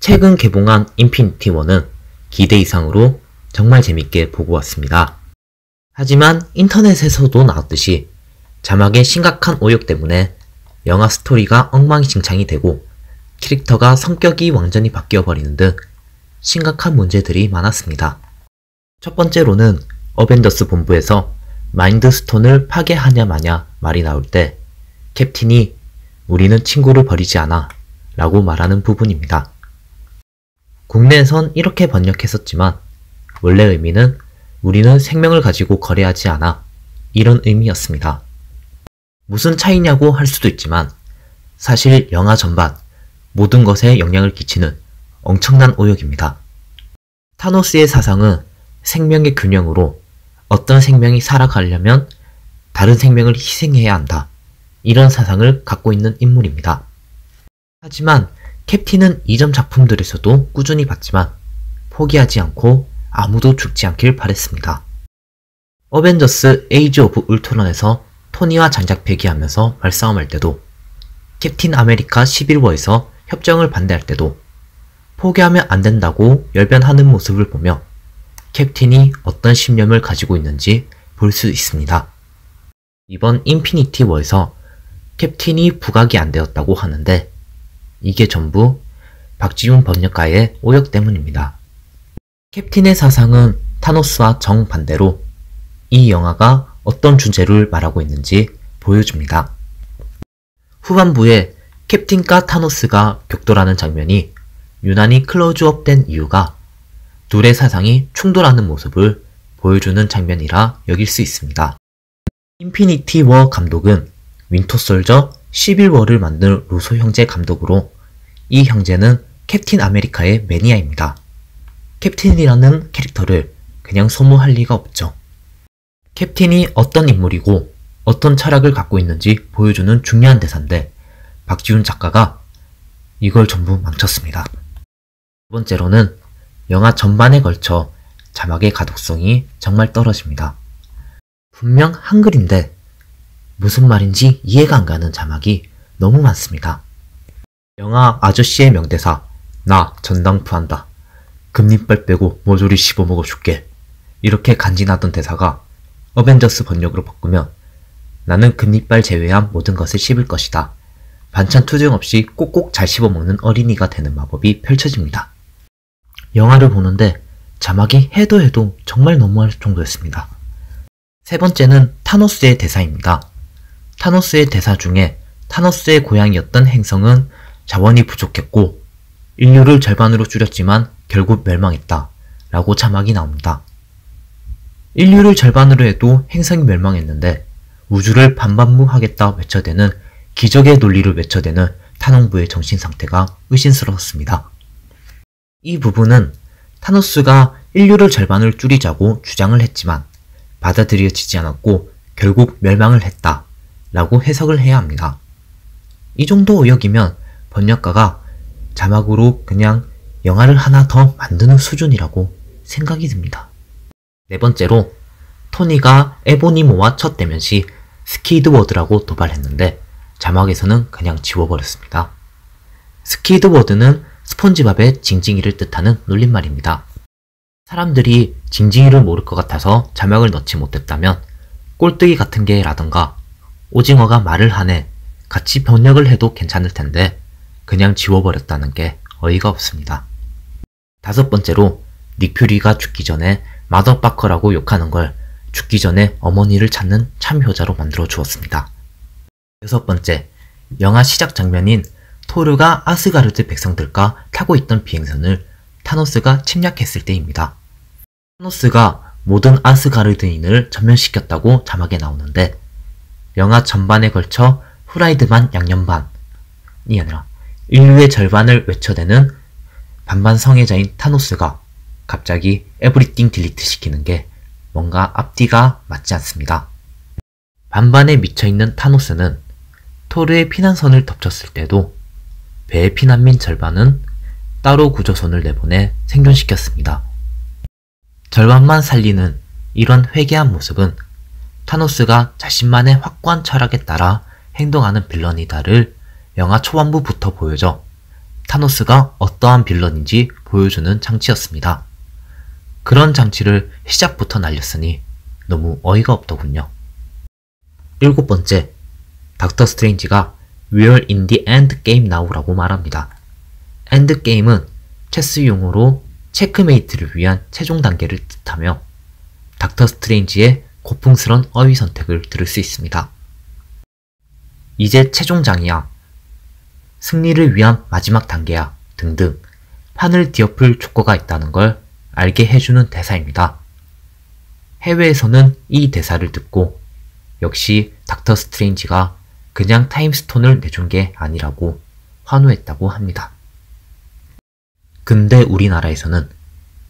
최근 개봉한 인피니티 워는 기대 이상으로 정말 재밌게 보고 왔습니다. 하지만 인터넷에서도 나왔듯이 자막의 심각한 오역 때문에 영화 스토리가 엉망진창이 되고 캐릭터가 성격이 완전히 바뀌어버리는 등 심각한 문제들이 많았습니다. 첫 번째로는 어벤져스 본부에서 마인드 스톤을 파괴하냐 마냐 말이 나올 때 캡틴이 우리는 친구를 버리지 않아 라고 말하는 부분입니다. 국내에선 이렇게 번역했었지만 원래 의미는 우리는 생명을 가지고 거래하지 않아 이런 의미였습니다. 무슨 차이냐고 할 수도 있지만 사실 영화 전반 모든 것에 영향을 끼치는 엄청난 오역입니다. 타노스의 사상은 생명의 균형으로 어떤 생명이 살아가려면 다른 생명을 희생해야 한다. 이런 사상을 갖고 있는 인물입니다. 하지만 캡틴은 이전 작품들에서도 꾸준히 봤지만 포기하지 않고 아무도 죽지 않길 바랬습니다. 어벤져스 에이지 오브 울트론에서 토니와 장작 폐기하면서 말싸움할 때도, 캡틴 아메리카 11워에서 협정을 반대할 때도 포기하면 안 된다고 열변하는 모습을 보며 캡틴이 어떤 신념을 가지고 있는지 볼 수 있습니다. 이번 인피니티 워에서 캡틴이 부각이 안 되었다고 하는데 이게 전부 박지훈 번역가의 오역 때문입니다. 캡틴의 사상은 타노스와 정반대로 이 영화가 어떤 주제를 말하고 있는지 보여줍니다. 후반부에 캡틴과 타노스가 격돌하는 장면이 유난히 클로즈업된 이유가 둘의 사상이 충돌하는 모습을 보여주는 장면이라 여길 수 있습니다. 인피니티 워 감독은 윈터 솔저 11워를 만든 루소 형제 감독으로 이 형제는 캡틴 아메리카의 매니아입니다. 캡틴이라는 캐릭터를 그냥 소모할 리가 없죠. 캡틴이 어떤 인물이고 어떤 철학을 갖고 있는지 보여주는 중요한 대사인데 박지훈 작가가 이걸 전부 망쳤습니다. 두 번째로는 영화 전반에 걸쳐 자막의 가독성이 정말 떨어집니다. 분명 한글인데 무슨 말인지 이해가 안 가는 자막이 너무 많습니다. 영화 아저씨의 명대사 나 전당포한다. 금리빨 빼고 모조리 씹어먹어 줄게. 이렇게 간지나던 대사가 어벤져스 번역으로 바꾸면 나는 금리빨 제외한 모든 것을 씹을 것이다. 반찬 투정 없이 꼭꼭 잘 씹어먹는 어린이가 되는 마법이 펼쳐집니다. 영화를 보는데 자막이 해도 정말 너무할 정도였습니다. 세 번째는 타노스의 대사입니다. 타노스의 대사 중에 타노스의 고향이었던 행성은 자원이 부족했고 인류를 절반으로 줄였지만 결국 멸망했다 라고 자막이 나옵니다. 인류를 절반으로 해도 행성이 멸망했는데 우주를 반반무하겠다 외쳐대는 기적의 논리를 외쳐대는 타농부의 정신상태가 의심스러웠습니다. 이 부분은 타노스가 인류를 절반을 줄이자고 주장을 했지만 받아들여지지 않았고 결국 멸망을 했다 라고 해석을 해야 합니다. 이 정도 의역이면 번역가가 자막으로 그냥 영화를 하나 더 만드는 수준이라고 생각이 듭니다. 네 번째로 토니가 에보니모와 첫 대면 시 스키드워드라고 도발했는데 자막에서는 그냥 지워버렸습니다. 스키드워드는 스폰지밥의 징징이를 뜻하는 놀림말입니다. 사람들이 징징이를 모를 것 같아서 자막을 넣지 못했다면 꼴뚜기 같은 게 라던가 오징어가 말을 하네 같이 번역을 해도 괜찮을 텐데 그냥 지워버렸다는 게 어이가 없습니다. 다섯 번째로 닉 퓨리가 죽기 전에 마더파커라고 욕하는 걸 죽기 전에 어머니를 찾는 참효자로 만들어 주었습니다. 여섯 번째, 영화 시작 장면인 토르가 아스가르드 백성들과 타고 있던 비행선을 타노스가 침략했을 때입니다. 타노스가 모든 아스가르드인을 전멸시켰다고 자막에 나오는데 영화 전반에 걸쳐 후라이드 반 양념 반이 아니라 인류의 절반을 외쳐대는 반반 성애자인 타노스가 갑자기 에브리띵 딜리트 시키는 게 뭔가 앞뒤가 맞지 않습니다. 반반에 미쳐있는 타노스는 토르의 피난선을 덮쳤을 때도 배의 피난민 절반은 따로 구조선을 내보내 생존시켰습니다. 절반만 살리는 이런 회개한 모습은 타노스가 자신만의 확고한 철학에 따라 행동하는 빌런이다를 영화 초반부부터 보여줘 타노스가 어떠한 빌런인지 보여주는 장치였습니다. 그런 장치를 시작부터 날렸으니 너무 어이가 없더군요. 7번째, 닥터 스트레인지가 We're in the end game now라고 말합니다. 엔드 게임은 체스 용어로 체크메이트를 위한 최종 단계를 뜻하며 닥터 스트레인지의 고풍스런 어휘 선택을 들을 수 있습니다. 이제 최종장이야, 승리를 위한 마지막 단계야 등등 판을 뒤엎을 조커가 있다는 걸 알게 해주는 대사입니다. 해외에서는 이 대사를 듣고 역시 닥터 스트레인지가 그냥 타임스톤을 내준 게 아니라고 환호했다고 합니다. 근데 우리나라에서는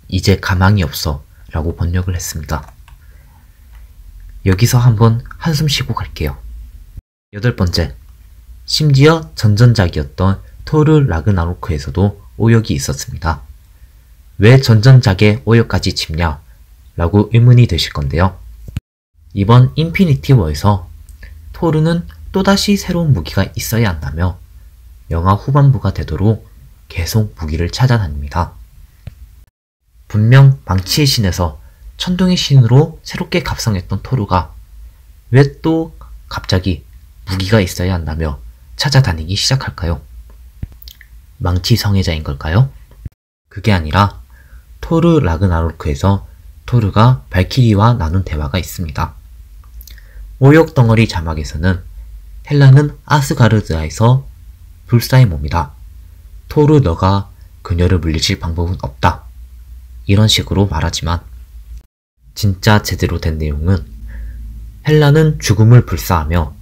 이제 가망이 없어 라고 번역을 했습니다. 여기서 한번 한숨 쉬고 갈게요. 8번째, 심지어 전전작이었던 토르 라그나로크에서도 오역이 있었습니다. 왜 전전작에 오역까지 짚냐? 라고 의문이 드실 건데요. 이번 인피니티 워에서 토르는 또다시 새로운 무기가 있어야 한다며 영화 후반부가 되도록 계속 무기를 찾아다닙니다. 분명 망치의 신에서 천둥의 신으로 새롭게 각성했던 토르가 왜 또 갑자기 무기가 있어야 한다며 찾아다니기 시작할까요? 망치 성애자인 걸까요? 그게 아니라 토르 라그나로크에서 토르가 발키리와 나눈 대화가 있습니다. 오역 덩어리 자막에서는 헬라는 아스가르드아에서 불사의 몸이다. 토르 너가 그녀를 물리칠 방법은 없다. 이런 식으로 말하지만 진짜 제대로 된 내용은 헬라는 죽음을 불사하며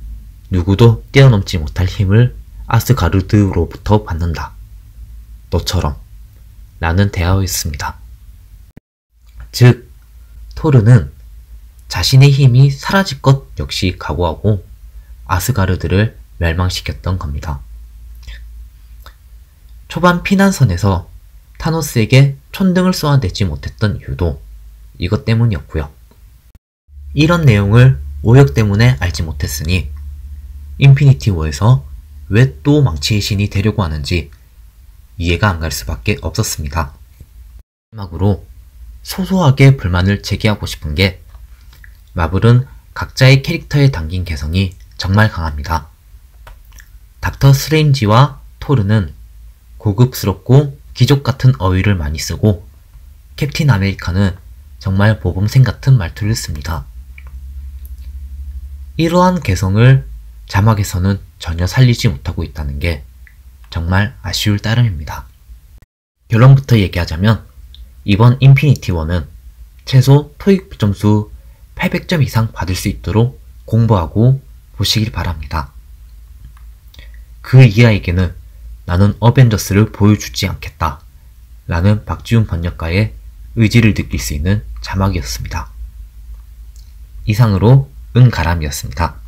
누구도 뛰어넘지 못할 힘을 아스가르드로부터 받는다. 너처럼 라는 대화였습니다. 즉, 토르는 자신의 힘이 사라질 것 역시 각오하고 아스가르드를 멸망시켰던 겁니다. 초반 피난선에서 타노스에게 촌등을 쏘아내지 못했던 이유도 이것 때문이었고요. 이런 내용을 오역 때문에 알지 못했으니 인피니티 워에서 왜 또 망치의 신이 되려고 하는지 이해가 안 갈 수밖에 없었습니다. 마지막으로 소소하게 불만을 제기하고 싶은 게 마블은 각자의 캐릭터에 담긴 개성이 정말 강합니다. 닥터 스트레인지와 토르는 고급스럽고 귀족 같은 어휘를 많이 쓰고 캡틴 아메리카는 정말 모범생 같은 말투를 씁니다. 이러한 개성을 자막에서는 전혀 살리지 못하고 있다는 게 정말 아쉬울 따름입니다. 결론부터 얘기하자면 이번 인피니티 워는 최소 토익 점수 800점 이상 받을 수 있도록 공부하고 보시길 바랍니다. 그 이하에게는 나는 어벤져스를 보여주지 않겠다 라는 박지훈 번역가의 의지를 느낄 수 있는 자막이었습니다. 이상으로 은가람이었습니다.